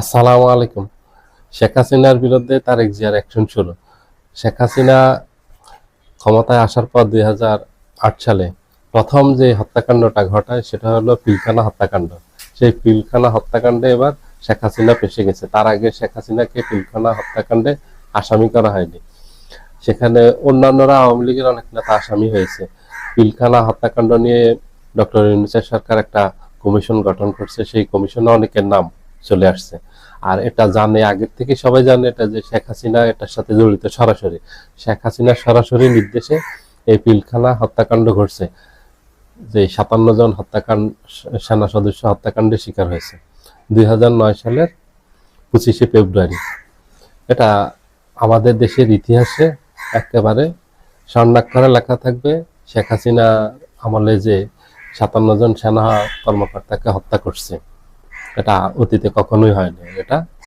আসসালামু আলাইকুম। শেখ হাসিনার বিরুদ্ধে তারেক জিয়ার অ্যাকশন শুরু। শেখ হাসিনা ক্ষমতায় আসার পর 2008 সালে প্রথম যে হত্যাকাণ্ডটা ঘটায় সেটা হলো পিলখানা হত্যাকাণ্ড। সেই পিলখানা হত্যাকাণ্ডে এবার শেখ হাসিনা ফেঁসে গেছে। তার আগে শেখ হাসিনাকে পিলখানা হত্যাকাণ্ডে আসামি করা হয়নি। সেখানে অন্যান্যরা আওয়ামী লীগের অনেক নেতা আসামি হয়েছে। পিলখানা হত্যাকাণ্ড নিয়ে ডক্টর ইউনূসের সরকার একটা কমিশন গঠন করছে। সেই কমিশনে অনেকের নাম চলে আসছে। আর এটা জানে আগের থেকে সবাই জানে এটা যে শেখ হাসিনা এটার সাথে জড়িত সরাসরি। শেখ হাসিনার সরাসরি নির্দেশে এই পিলখানা হত্যাকাণ্ড ঘটছে, যে 57 জন হত্যাকাণ্ড সেনা সদস্য হত্যাকাণ্ডের শিকার হয়েছে 2009 সালের 25শে ফেব্রুয়ারি। এটা আমাদের দেশের ইতিহাসে একেবারে স্বর্ণাক্ষরে লেখা থাকবে। শেখ হাসিনা আমলে যে 57 জন সেনা কর্মকর্তাকে হত্যা করছে, এটা অতীতে কখনোই হয়নি। এটা